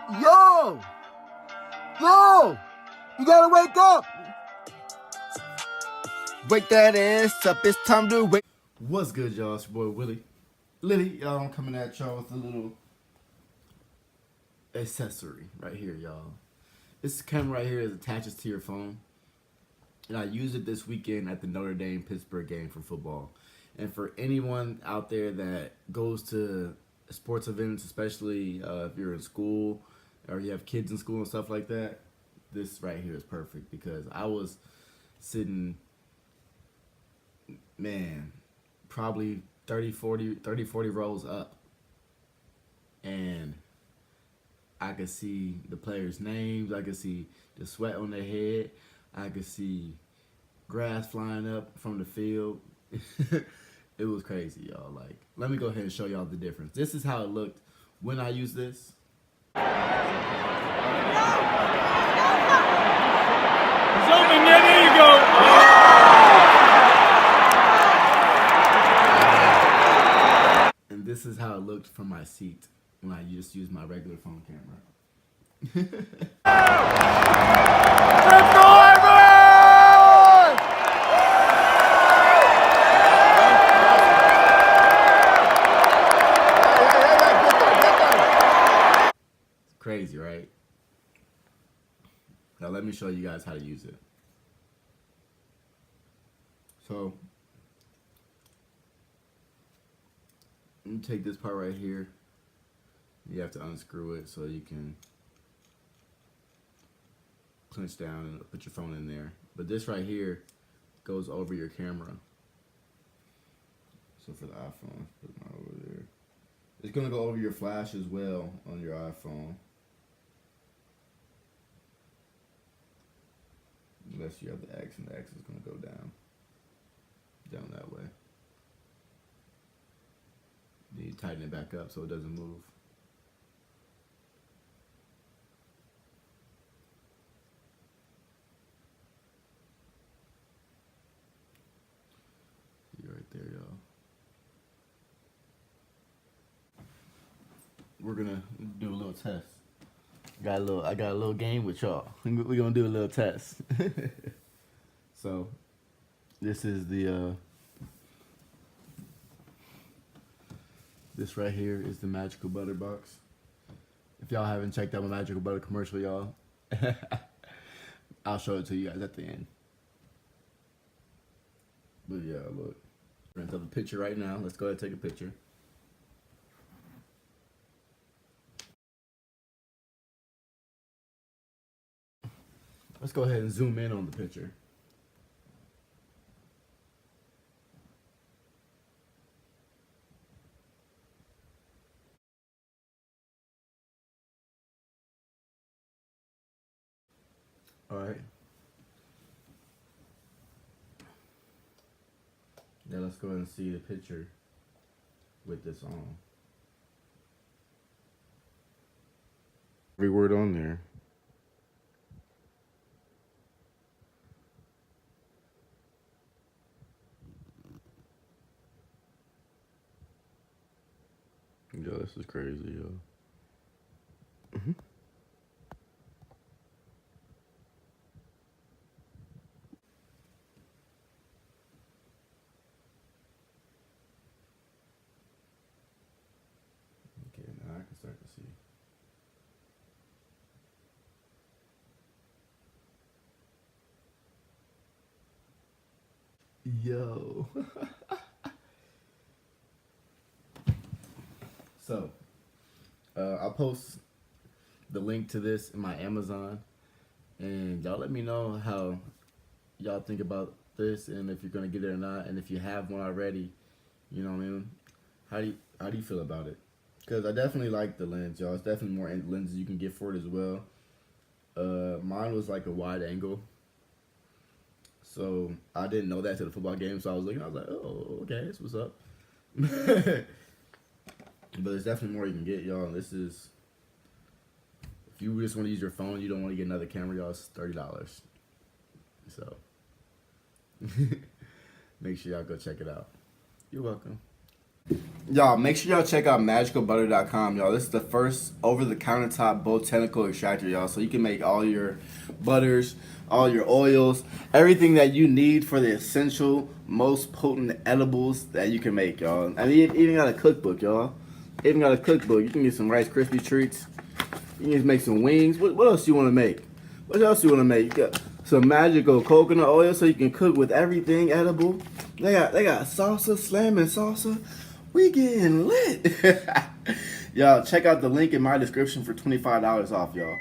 Yo! Yo! You gotta wake up! Wake that ass up, it's time to wake. What's good, y'all? It's your boy Willie. Y'all, I'm coming at y'all with a little accessory right here, y'all. This camera right here is attaches to your phone. And I used it this weekend at the Notre Dame Pittsburgh game for football. And for anyone out there that goes to sports events, especially if you're in school or you have kids in school and stuff like that, this right here is perfect because I was sitting, man, probably 30, 40 rows up. And I could see the players' names. I could see the sweat on their head. I could see grass flying up from the field. It was crazy, y'all. Like, let me go ahead and show y'all the difference. This is how it looked when I used this. It's open, yeah, there you go. And this is how it looked from my seat when I just used my regular phone camera. Let's go, Ivan! Crazy, right? Now let me show you guys how to use it. So, let me take this part right here. You have to unscrew it so you can clench down and put your phone in there. But this right here goes over your camera. So for the iPhone, put mine over there. It's gonna go over your flash as well on your iPhone. Unless you have the X, and the X is gonna go down that way. Then you tighten it back up so it doesn't move. See right there, y'all. We're gonna do a little test. I got a little game with y'all. We're gonna do a little test. So, this is the this right here is the Magical Butter box. If y'all haven't checked out my Magical Butter commercial, y'all, I'll show it to you guys at the end. But yeah, look, we're gonna take a picture right now. Let's go ahead and take a picture. Let's go ahead and zoom in on the picture. All right. Now let's go ahead and see the picture with this on. Every word on there. Yo, this is crazy, yo. Okay, now I can start to see. Yo. So, I'll post the link to this in my Amazon, and y'all let me know how y'all think about this, and if you're gonna get it or not, and if you have one already, you know what I mean. How do you feel about it? Because I definitely like the lens, y'all. It's definitely more lenses you can get for it as well. Mine was like a wide angle, so I didn't know that to the football game. So I was like, oh, okay, that's what's up. But there's definitely more you can get, y'all. This is, if you just want to use your phone, you don't want to get another camera, y'all, it's $30. So, make sure y'all go check it out. You're welcome. Y'all, make sure y'all check out magicalbutter.com, y'all. This is the first over-the-countertop botanical extractor, y'all. So you can make all your butters, all your oils, everything that you need for the essential, most potent edibles that you can make, y'all. I mean, it even got a cookbook, y'all. Even got a cookbook. You can get some Rice Krispie treats. You can just make some wings. What else you want to make? What else you want to make? You got some magical coconut oil so you can cook with everything edible. They got salsa, slamming salsa. We getting lit. Y'all, check out the link in my description for $25 off, y'all.